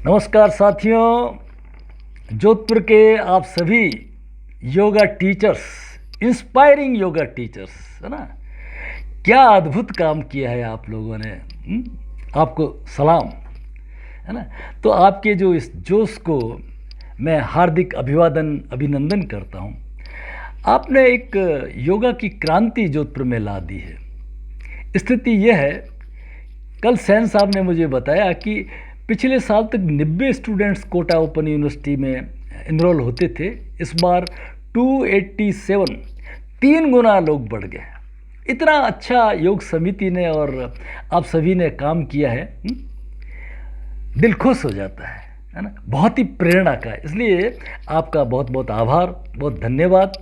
नमस्कार साथियों, जोधपुर के आप सभी yoga teachers, inspiring yoga teachers, है ना। क्या अद्भुत काम किया है आप लोगों ने। आपको सलाम, है ना। तो आपके जो इस जोश को मैं हार्दिक अभिनंदन करता हूँ। आपने एक योगा की क्रांति जोधपुर में ला दी है। स्थिति यह है, कल सैन साहब ने मुझे बताया कि पिछले साल तक 90 स्टूडेंट्स कोटा ओपन यूनिवर्सिटी में इनरोल होते थे। इस बार 287, 3 गुना लोग बढ़ गए। इतना अच्छा योग समिति ने और आप सभी ने काम किया है। दिल खुश हो जाता है ना। बहुत ही प्रेरणा का है, इसलिए आपका बहुत बहुत आभार, बहुत धन्यवाद।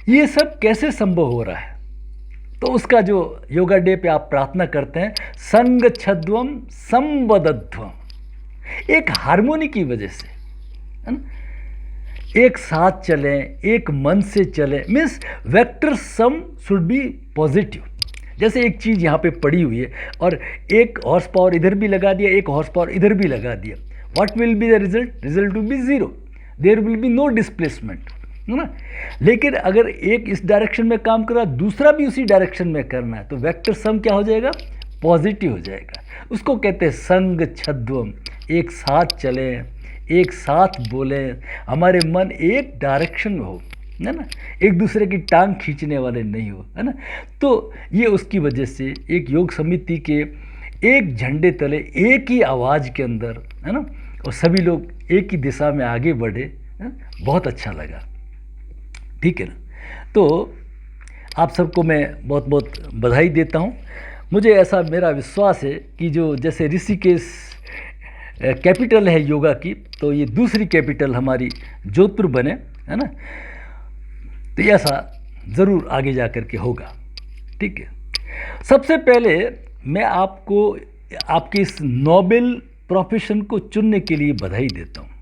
ये सब कैसे संभव हो रहा है? तो उसका जो योगा डे पे आप प्रार्थना करते हैं, संग छद्वम संवदध्वम, एक हारमोनी की वजह से, है ना। एक साथ चलें, एक मन से चलें, means vector sum should be positive. जैसे एक चीज़ यहाँ पे पड़ी हुई है और एक हॉर्स पावर इधर भी लगा दिया, एक हॉर्स पावर इधर भी लगा दिया, what will be the result? Result will be zero, there will be no displacement, है ना। लेकिन अगर एक इस डायरेक्शन में काम कर रहा है, दूसरा भी उसी डायरेक्शन में करना है, तो वेक्टर सम क्या हो जाएगा? पॉजिटिव हो जाएगा। उसको कहते हैं संग छद्वम, एक साथ चलें, एक साथ बोलें, हमारे मन एक डायरेक्शन में हो, है ना, एक दूसरे की टांग खींचने वाले नहीं हो, है ना। तो ये उसकी वजह से एक योग समिति के एक झंडे तले, एक ही आवाज़ के अंदर, है ना, और सभी लोग एक ही दिशा में आगे बढ़े, बहुत अच्छा लगा। ठीक है ना। तो आप सबको मैं बहुत बहुत बधाई देता हूँ। मुझे ऐसा मेरा विश्वास है कि जो जैसे ऋषिकेश कैपिटल है योगा की, तो ये दूसरी कैपिटल हमारी जोधपुर बने, है ना। तो ऐसा ज़रूर आगे जा कर के होगा। ठीक है। सबसे पहले मैं आपको आपके इस नोबेल प्रोफेशन को चुनने के लिए बधाई देता हूँ।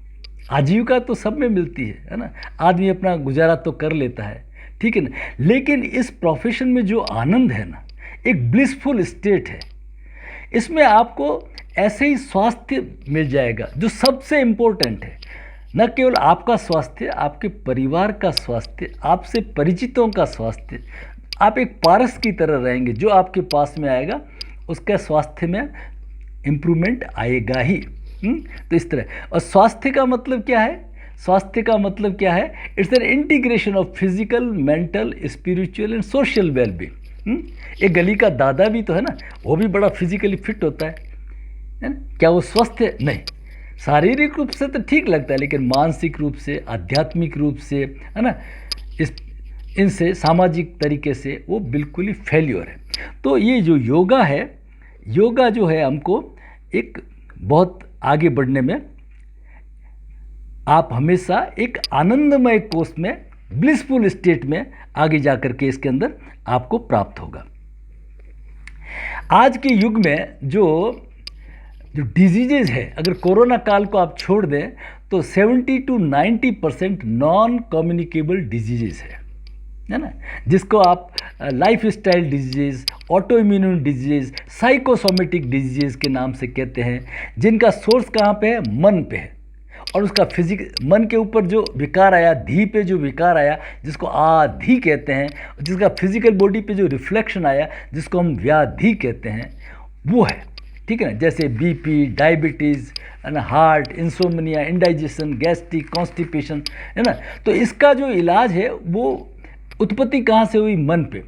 आजीविका तो सब में मिलती है ना। आदमी अपना गुजारा तो कर लेता है, ठीक है ना। लेकिन इस प्रोफेशन में जो आनंद है ना, एक ब्लिसफुल स्टेट है। इसमें आपको ऐसे ही स्वास्थ्य मिल जाएगा जो सबसे इम्पोर्टेंट है। न केवल आपका स्वास्थ्य, आपके परिवार का स्वास्थ्य, आपसे परिचितों का स्वास्थ्य। आप एक पारस की तरह रहेंगे, जो आपके पास में आएगा उसका स्वास्थ्य में इम्प्रूवमेंट आएगा ही। तो इस तरह। और स्वास्थ्य का मतलब क्या है? स्वास्थ्य का मतलब क्या है? It's an integration of physical, mental, spiritual and social wellbeing. एक गली का दादा भी तो है ना, वो भी बड़ा फिजिकली फिट होता है ना? क्या वो स्वस्थ है? नहीं। शारीरिक रूप से तो ठीक लगता है, लेकिन मानसिक रूप से, आध्यात्मिक रूप से, है ना, इनसे सामाजिक तरीके से वो बिल्कुल ही फेल्योर है। तो ये जो योगा है, योगा जो है हमको एक बहुत आगे बढ़ने में, आप हमेशा एक आनंदमय कोष में, ब्लिसफुल स्टेट में आगे जाकर के इसके अंदर आपको प्राप्त होगा। आज के युग में जो डिजीजेज है, अगर कोरोना काल को आप छोड़ दें तो 70 to 90% नॉन कम्युनिकेबल डिजीजेज है ना, जिसको आप life style diseases, auto immune diseases, psychosomatic diseases के नाम से कहते हैं, जिनका सोर्स कहाँ पे है? मन पे है। और उसका मन के ऊपर जो विकार आया, धी पे जो विकार आया, जिसको आधि कहते हैं, जिसका फिजिकल बॉडी पे जो रिफ्लेक्शन आया, जिसको हम व्याधि कहते हैं, वो है। ठीक है ना। जैसे बीपी, डायबिटीज़, है ना, heart, insomnia, indigestion, gastric, constipation, है ना। तो इसका जो इलाज है वो उत्पत्ति कहाँ से हुई? मन पे।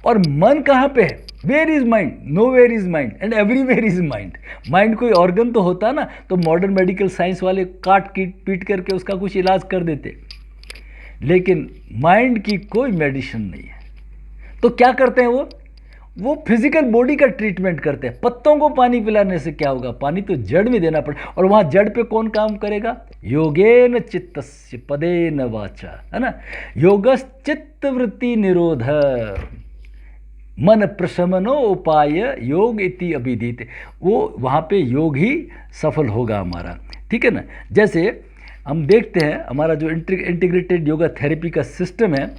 और मन कहाँ पे है? Where is mind? No where is mind and everywhere is mind. Mind कोई ऑर्गन तो होता ना, तो मॉडर्न मेडिकल साइंस वाले काट पीट करके उसका कुछ इलाज कर देते, लेकिन माइंड की कोई मेडिसिन नहीं है। तो क्या करते हैं वो फिजिकल बॉडी का ट्रीटमेंट करते हैं। पत्तों को पानी पिलाने से क्या होगा? पानी तो जड़ में देना पड़े, और वहाँ जड़ पे कौन काम करेगा? योगेन चित्तस्य पदेन वाचा, है ना। योगस चित्तवृत्ति निरोध, मन प्रशमनो उपाय योग इति अभिधीत। वो वहाँ पे योग ही सफल होगा हमारा। ठीक है ना। जैसे हम देखते हैं हमारा जो इंटीग्रेटेड योगा थेरेपी का सिस्टम है,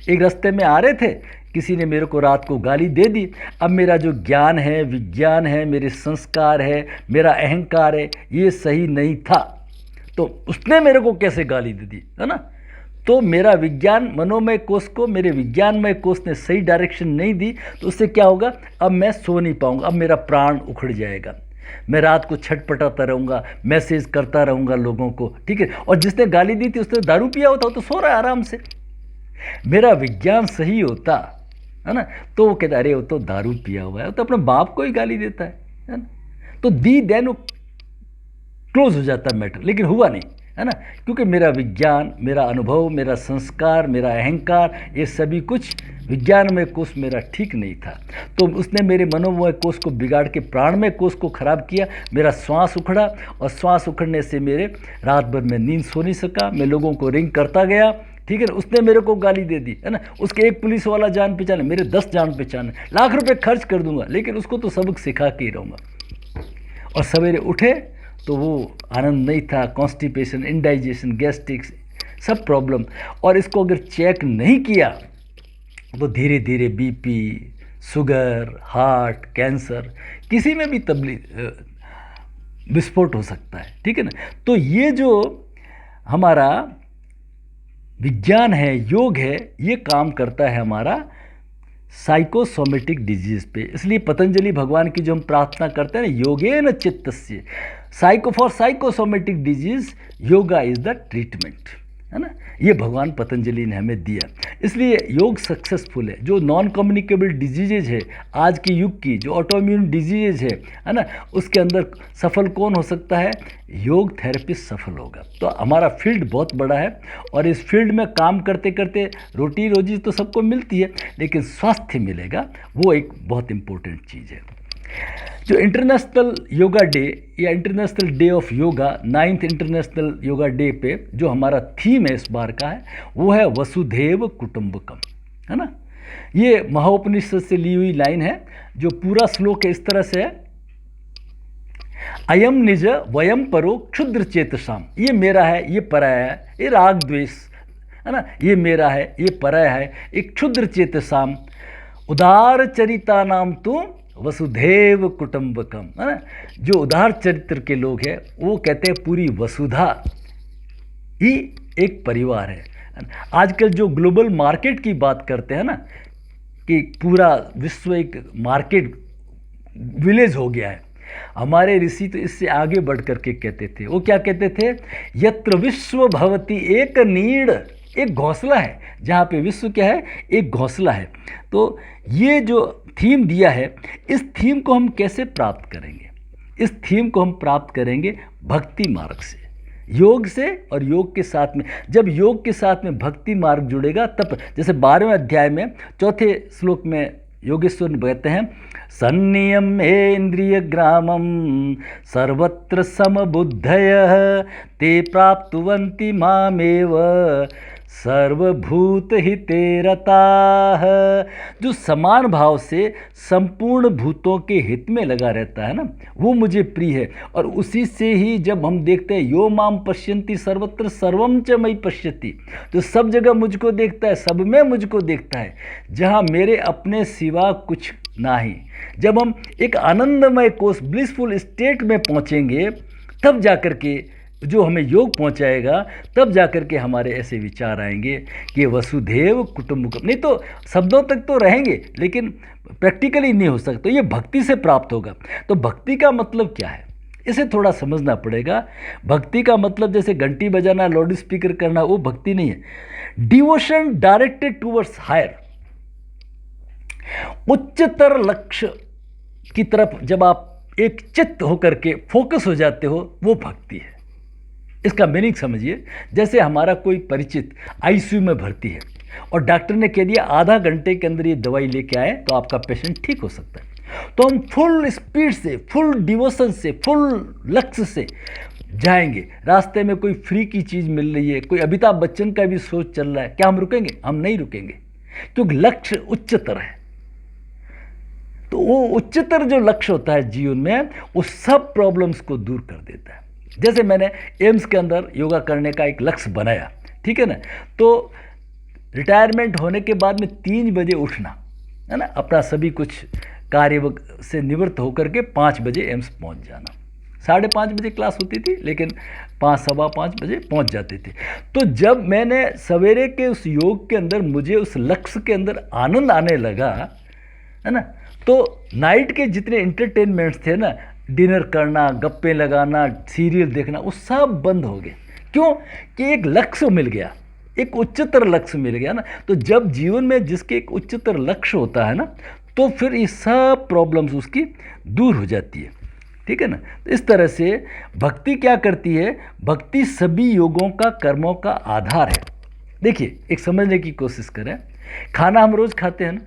एक रास्ते में आ रहे थे, किसी ने मेरे को रात को गाली दे दी, अब मेरा जो ज्ञान है, विज्ञान है, मेरे संस्कार है, मेरा अहंकार है, ये सही नहीं था, तो उसने मेरे को कैसे गाली दे दी, है ना। तो मेरा विज्ञान मनोमय कोष को, मेरे विज्ञानमय कोष ने सही डायरेक्शन नहीं दी, तो उससे क्या होगा, अब मैं सो नहीं पाऊंगा, अब मेरा प्राण उखड़ जाएगा, मैं रात को छटपटाता रहूँगा, मैसेज करता रहूँगा लोगों को, ठीक है। और जिसने गाली दी थी उसने दारू पिया होता, तो सो रहा है आराम से। मेरा विज्ञान सही होता, है ना, तो वो कहता अरे वो तो दारू पिया हुआ है, तो अपने बाप को ही गाली देता है ना। तो दी देन वो क्लोज हो जाता मैटर, लेकिन हुआ नहीं, है ना, क्योंकि मेरा विज्ञान, मेरा अनुभव, मेरा संस्कार, मेरा अहंकार, ये सभी कुछ विज्ञानमय कोष मेरा ठीक नहीं था। तो उसने मेरे मनोमय कोष को बिगाड़ के प्राणमय कोष को खराब किया, मेरा श्वास उखड़ा, और श्वास उखड़ने से मेरे रात भर में नींद सो नहीं सका, मैं लोगों को रिंग करता गया, ठीक है ना। उसने मेरे को गाली दे दी, है ना, उसके एक पुलिस वाला जान पहचान है, मेरे 10 जान पहचान है, लाख रुपए खर्च कर दूंगा, लेकिन उसको तो सबक सिखा के ही रहूँगा। और सवेरे उठे तो वो आनंद नहीं था, कॉन्स्टिपेशन, इंडाइजेशन, गैस्ट्रिक्स, सब प्रॉब्लम। और इसको अगर चेक नहीं किया तो धीरे धीरे बीपी, शुगर, हार्ट, कैंसर, किसी में भी विस्फोट हो सकता है, ठीक है ना। तो ये जो हमारा विज्ञान है, योग है, ये काम करता है हमारा साइकोसोमेटिक डिजीज पे। इसलिए पतंजलि भगवान की जो हम प्रार्थना करते हैं ना, योगेन चित्तस्य for psychosomatic disease yoga is the treatment, है ना। ये भगवान पतंजलि ने हमें दिया, इसलिए योग सक्सेसफुल है। जो नॉन कम्युनिकेबल डिजीजेज है आज के युग की, जो ऑटोइम्यून डिजीजेज है ना, उसके अंदर सफल कौन हो सकता है, योग थेरेपिस्ट सफल होगा। तो हमारा फील्ड बहुत बड़ा है, और इस फील्ड में काम करते करते रोटी रोजी तो सबको मिलती है, लेकिन स्वास्थ्य मिलेगा, वो एक बहुत इम्पोर्टेंट चीज़ है। जो इंटरनेशनल योगा डे या international day of yoga, 9th international yoga day पे जो हमारा थीम है इस बार का है, वो है वसुधैव कुटुंबकम, है ना। ये महाउपनिषद से ली हुई लाइन है, जो पूरा श्लोक है इस तरह से है, अयम निज वयम परो क्षुद्र चेतसाम, ये मेरा है, ये पराया है, ये राग द्वेष, है ना, ये मेरा है, ये पराया है, एक क्षुद्र चेतसाम उदार चरिता नाम तो वसुधैव कुटुंबकम, है ना। जो उदार चरित्र के लोग हैं वो कहते हैं पूरी वसुधा ही एक परिवार है। आजकल जो ग्लोबल मार्केट की बात करते हैं ना, कि पूरा विश्व एक मार्केट विलेज हो गया है, हमारे ऋषि तो इससे आगे बढ़ करके कहते थे, वो क्या कहते थे, यत्र विश्व भवति एक नीड़, एक घोंसला है, जहाँ पे विश्व क्या है, एक घोंसला है। तो ये जो थीम दिया है, इस थीम को हम कैसे प्राप्त करेंगे, इस थीम को हम प्राप्त करेंगे भक्ति मार्ग से, योग से, और योग के साथ में, जब योग के साथ में भक्ति मार्ग जुड़ेगा तब, जैसे 12वें अध्याय में 4थे श्लोक में योगेश्वर कहते हैं, सन्नियम इंद्रिय ग्रामम सर्वत्र समबुद्धयः ते प्राप्तुवन्ति मामेव सर्वभूत हिते रताः। जो समान भाव से संपूर्ण भूतों के हित में लगा रहता है ना, वो मुझे प्रिय है। और उसी से ही जब हम देखते हैं यो माम पश्यन्ति सर्वत्र सर्वम च मयि पश्यति, तो सब जगह मुझको देखता है, सब में मुझको देखता है, जहाँ मेरे अपने सिवा कुछ नहीं। जब हम एक आनंदमय कोष, ब्लिसफुल स्टेट में पहुँचेंगे, तब जाकर के जो हमें योग पहुंचाएगा, तब जाकर के हमारे ऐसे विचार आएंगे कि वसुधैव कुटुंबकम। नहीं तो शब्दों तक तो रहेंगे, लेकिन प्रैक्टिकली नहीं हो सकता, ये भक्ति से प्राप्त होगा। तो भक्ति का मतलब क्या है, इसे थोड़ा समझना पड़ेगा। भक्ति का मतलब जैसे घंटी बजाना, लाउड स्पीकर करना, वो भक्ति नहीं है। डिवोशन डायरेक्टेड टूवर्ड्स हायर, उच्चतर लक्ष्य की तरफ जब आप एक चित्त होकर के फोकस हो जाते हो, वो भक्ति है। इसका मीनिंग समझिए, जैसे हमारा कोई परिचित आईसीयू में भर्ती है और डॉक्टर ने कह दिया आधा घंटे के अंदर ये दवाई लेके आए तो आपका पेशेंट ठीक हो सकता है, तो हम फुल स्पीड से, फुल डिवोशन से, फुल लक्ष्य से जाएंगे। रास्ते में कोई फ्री की चीज़ मिल रही है, कोई अमिताभ बच्चन का भी शो चल रहा है, क्या हम रुकेंगे? हम नहीं रुकेंगे, क्योंकि लक्ष्य उच्चतर है। तो वो उच्चतर जो लक्ष्य होता है जीवन में, वो सब प्रॉब्लम्स को दूर कर देता है। जैसे मैंने एम्स के अंदर योगा करने का एक लक्ष्य बनाया, ठीक है ना, तो रिटायरमेंट होने के बाद में 3 बजे उठना, है ना, अपना सभी कुछ कार्य से निवृत्त होकर के 5 बजे एम्स पहुंच जाना। 5:30 बजे क्लास होती थी, लेकिन 5, सवा 5 बजे पहुंच जाते थे। तो जब मैंने सवेरे के उस योग के अंदर मुझे उस लक्ष्य के अंदर आनंद आने लगा, है ना, तो नाइट के जितने इंटरटेनमेंट्स थे ना, डिनर करना, गप्पे लगाना, सीरियल देखना, वो सब बंद हो गए। क्यों? कि एक लक्ष्य मिल गया, एक उच्चतर लक्ष्य मिल गया ना। तो जब जीवन में जिसके एक उच्चतर लक्ष्य होता है ना, तो फिर ये सब प्रॉब्लम्स उसकी दूर हो जाती है। ठीक है ना। तो इस तरह से भक्ति क्या करती है? भक्ति सभी योगों का, कर्मों का आधार है। देखिए, एक समझने की कोशिश करें। खाना हम रोज़ खाते हैं ना,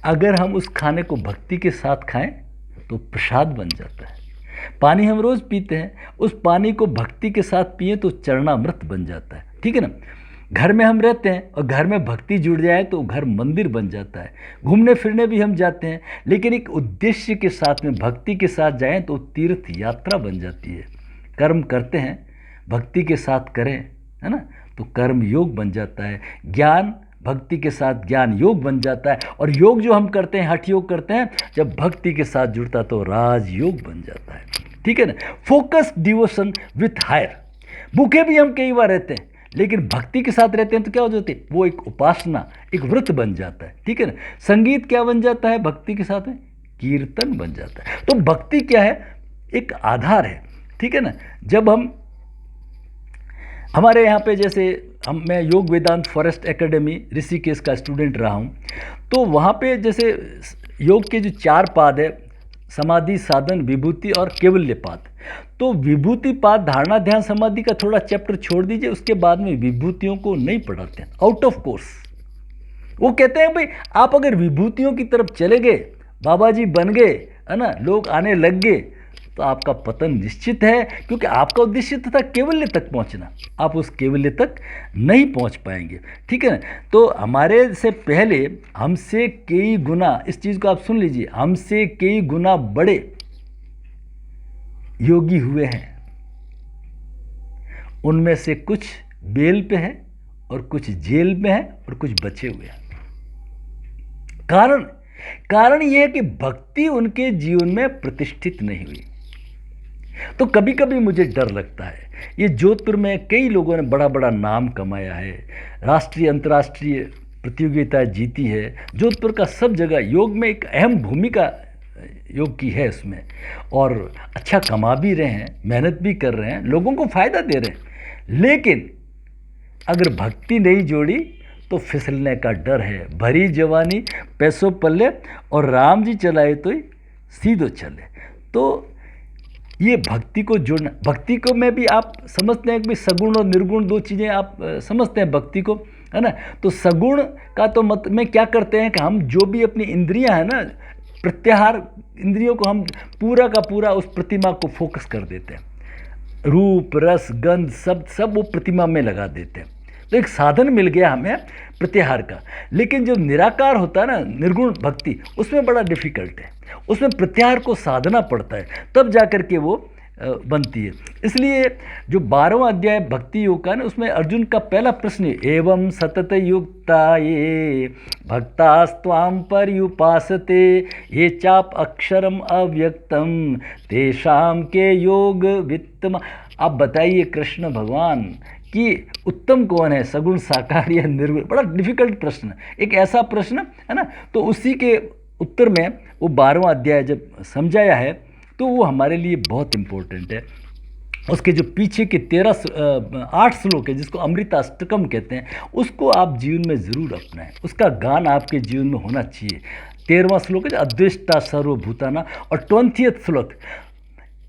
अगर हम उस खाने को भक्ति के साथ खाएं तो प्रसाद बन जाता है। पानी हम रोज़ पीते हैं, उस पानी को भक्ति के साथ पिए तो चरणामृत बन जाता है। ठीक है ना। घर में हम रहते हैं और घर में भक्ति जुड़ जाए तो घर मंदिर बन जाता है। घूमने फिरने भी हम जाते हैं, लेकिन एक उद्देश्य के साथ में भक्ति के साथ जाएं तो तीर्थ यात्रा बन जाती है। कर्म करते हैं भक्ति के साथ करें, है ना, तो कर्म योग बन जाता है। ज्ञान भक्ति के साथ ज्ञान योग बन जाता है। और योग जो हम करते हैं, हठ योग करते हैं, जब भक्ति के साथ जुड़ता तो राज योग बन जाता है। ठीक है ना। Focus devotion with higher. भूखे भी हम कई बार रहते हैं, लेकिन भक्ति के साथ रहते हैं तो क्या हो जाती है? वो एक उपासना, एक व्रत बन जाता है। ठीक है ना। संगीत क्या बन जाता है भक्ति के साथ में? कीर्तन बन जाता है। तो भक्ति क्या है? एक आधार है। ठीक है ना। जब हम हमारे यहाँ पे जैसे मैं योग वेदांत फॉरेस्ट एकेडमी ऋषिकेश का स्टूडेंट रहा हूँ, तो वहाँ पे जैसे योग के जो 4 पाद है, समाधि, साधन, विभूति और केवल्य पाद। तो विभूति पाद, धारणा, ध्यान, समाधि का थोड़ा चैप्टर छोड़ दीजिए, उसके बाद में विभूतियों को नहीं पढ़ाते हैं, आउट ऑफ कोर्स। वो कहते हैं भाई आप अगर विभूतियों की तरफ चले गए, बाबा जी बन गए, है ना, लोग आने लग गए, तो आपका पतन निश्चित है, क्योंकि आपका उद्देश्य था केवल्य तक पहुंचना। आप उस केवल्य तक नहीं पहुंच पाएंगे। ठीक है ना। तो हमारे से पहले हमसे कई गुना, इस चीज़ को आप सुन लीजिए, हमसे कई गुना बड़े योगी हुए हैं। उनमें से कुछ बेल पे है और कुछ जेल में है और कुछ बचे हुए हैं। कारण यह है कि भक्ति उनके जीवन में प्रतिष्ठित नहीं हुई। तो कभी कभी मुझे डर लगता है। ये जोधपुर में कई लोगों ने बड़ा बड़ा नाम कमाया है, राष्ट्रीय अंतर्राष्ट्रीय प्रतियोगिताएं जीती है। जोधपुर का सब जगह योग में एक अहम भूमिका योग की है उसमें, और अच्छा कमा भी रहे हैं, मेहनत भी कर रहे हैं, लोगों को फ़ायदा दे रहे हैं। लेकिन अगर भक्ति नहीं जोड़ी तो फिसलने का डर है। भरी जवानी पैसों पल्ले और राम जी चलाए तो सीधो चले। तो ये भक्ति को जोड़ना, भक्ति को में भी आप समझते हैं कि सगुण और निर्गुण 2 चीज़ें आप समझते हैं भक्ति को, है ना। तो सगुण का तो मत में क्या करते हैं कि हम जो भी अपनी इंद्रियां हैं ना, प्रत्याहार इंद्रियों को हम पूरा का पूरा उस प्रतिमा को फोकस कर देते हैं। रूप, रस, गंध सब वो प्रतिमा में लगा देते हैं। तो एक साधन मिल गया हमें प्रत्याहार का। लेकिन जो निराकार होता है ना, निर्गुण भक्ति, उसमें बड़ा डिफिकल्ट है। उसमें प्रत्याहार को साधना पड़ता है, तब जाकर के वो बनती है। इसलिए जो 12वां अध्याय भक्ति योग का ना, उसमें अर्जुन का पहला प्रश्न है, एवं सतत युक्ता ये भक्तास्त्वाम पर्युपासते ये चाप अक्षरम अव्यक्तम तेषाम के योग वित्तम। आप बताइए कृष्ण भगवान कि उत्तम कौन है, सगुण, साकार या निर्गुण? बड़ा डिफिकल्ट प्रश्न, एक ऐसा प्रश्न है ना। तो उसी के उत्तर में वो 12वां अध्याय जब समझाया है तो वो हमारे लिए बहुत इम्पोर्टेंट है। उसके जो पीछे के 8 श्लोक है, जिसको अमृताष्टकम कहते हैं, उसको आप जीवन में ज़रूर अपनाएं। उसका गान आपके जीवन में होना चाहिए। 13वां श्लोक है अद्वेष्टा सर्वभूताना, और 20वां श्लोक,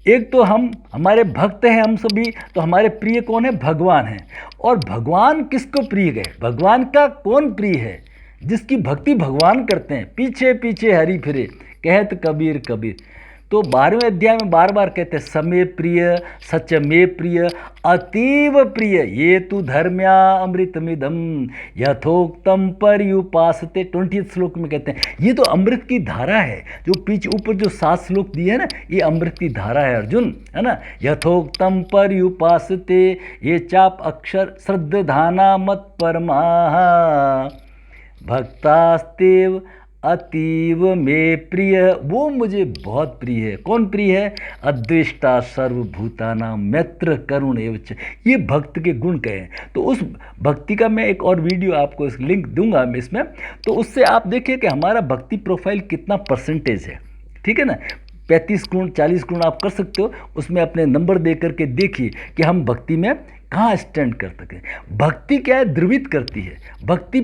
एक तो हमारे भक्त हैं हम सभी, तो हमारे प्रिय कौन है? भगवान है। और भगवान किसको प्रिय गए? भगवान का कौन प्रिय है? जिसकी भक्ति भगवान करते हैं। पीछे पीछे हरि फिरे कहत कबीर कबीर, तो 12वें अध्याय में बार बार कहते हैं समे प्रिय, सच में प्रिय, अतीव प्रिय, ये तु धर्म्या अमृतमिदम यथोक्तम पर्युपासते। 20 श्लोक में कहते हैं ये तो अमृत की धारा है। जो पीछे ऊपर जो 7 श्लोक दिए है ना, ये अमृत की धारा है अर्जुन, है ना। यथोक्तम पर्युपासते ये चाप अक्षर श्रद्धाना मत परमाः भक्तास्तेव अतीव में प्रिय, वो मुझे बहुत प्रिय है। कौन प्रिय है? अद्वेष्टा सर्वभूतानां मैत्र करुण एवच, ये भक्त के गुण कहे। तो उस भक्ति का मैं एक और वीडियो आपको इस लिंक दूंगा मैं इसमें, तो उससे आप देखिए कि हमारा भक्ति प्रोफाइल कितना परसेंटेज है, ठीक है ना। 35 गुण 40 गुण आप कर सकते हो, उसमें अपने नंबर दे करके देखिए कि हम भक्ति में कहाँ स्टैंड कर सकें। भक्ति क्या है? द्रवित करती है, भक्ति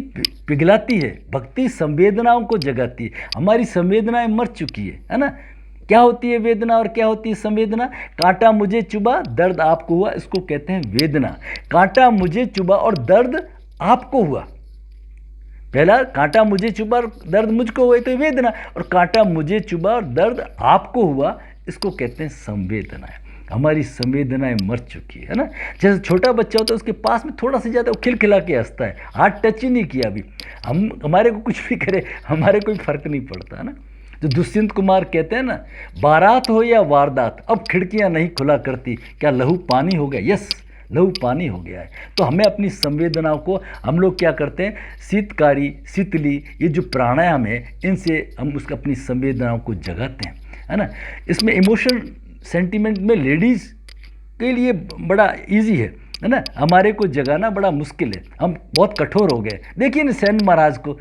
पिघलाती है, भक्ति संवेदनाओं को जगाती है। हमारी संवेदनाएं मर चुकी है ना। क्या होती है वेदना और क्या होती है संवेदना? कांटा मुझे चुभा दर्द आपको हुआ, इसको कहते हैं वेदना। कांटा मुझे चुभा और दर्द आपको हुआ। पहला कांटा मुझे चुभा और दर्द मुझको हुआ तो वेदना, और कांटा मुझे चुभा और दर्द आपको हुआ, इसको कहते हैं संवेदनाएं। हमारी संवेदनाएं मर चुकी है ना। जैसे छोटा बच्चा होता है, उसके पास में थोड़ा सा ज़्यादा वो खिलखिला के हंसता है, हाथ टच ही नहीं किया अभी, हमारे को कुछ भी करे हमारे कोई फर्क नहीं पड़ता है ना। जो दुष्यंत कुमार कहते हैं ना, बारात हो या वारदात अब खिड़कियां नहीं खुला करती, क्या लहू पानी हो गया? यस, लहू पानी हो गया है। तो हमें अपनी संवेदनाओं को हम लोग क्या करते हैं, शीतकारी शीतली ये जो प्राणायाम है इनसे हम उसका अपनी संवेदनाओं को जगाते हैं, है ना। इसमें इमोशन सेंटिमेंट में लेडीज़ के लिए बड़ा इजी है ना। हमारे को जगाना बड़ा मुश्किल है, हम बहुत कठोर हो गए। देखिए ना सेन महाराज को,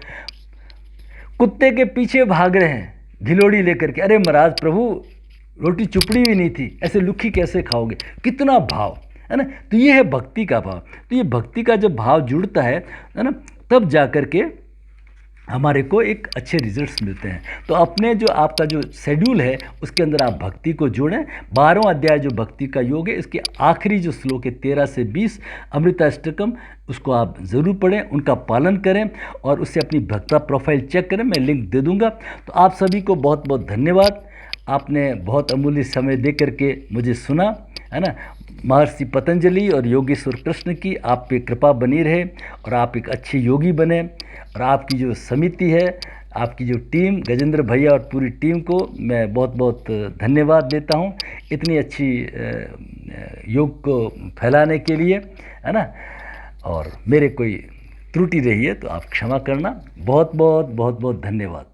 कुत्ते के पीछे भाग रहे हैं घिलोड़ी लेकर के। अरे महाराज प्रभु रोटी चुपड़ी भी नहीं थी, ऐसे लुखी कैसे खाओगे? कितना भाव है ना। तो ये है भक्ति का भाव। तो ये भक्ति का जब भाव जुड़ता है ना, तब जा कर के हमारे को एक अच्छे रिजल्ट्स मिलते हैं। तो अपने जो आपका जो शेड्यूल है उसके अंदर आप भक्ति को जोड़ें। 12वां अध्याय जो भक्ति का योग है, इसके आखिरी जो श्लोक है 13 से 20 अमृताष्टकम, उसको आप ज़रूर पढ़ें, उनका पालन करें और उससे अपनी भक्ता प्रोफाइल चेक करें। मैं लिंक दे दूंगा। तो आप सभी को बहुत बहुत धन्यवाद, आपने बहुत अमूल्य समय दे करके मुझे सुना, है ना। महर्षि पतंजलि और योगेश्वर कृष्ण की आप पे कृपा बनी रहे और आप एक अच्छे योगी बने। और आपकी जो समिति है, आपकी जो टीम, गजेंद्र भैया और पूरी टीम को मैं बहुत बहुत धन्यवाद देता हूँ इतनी अच्छी योग को फैलाने के लिए, है ना। और मेरे कोई त्रुटि रही है तो आप क्षमा करना। बहुत बहुत बहुत बहुत धन्यवाद।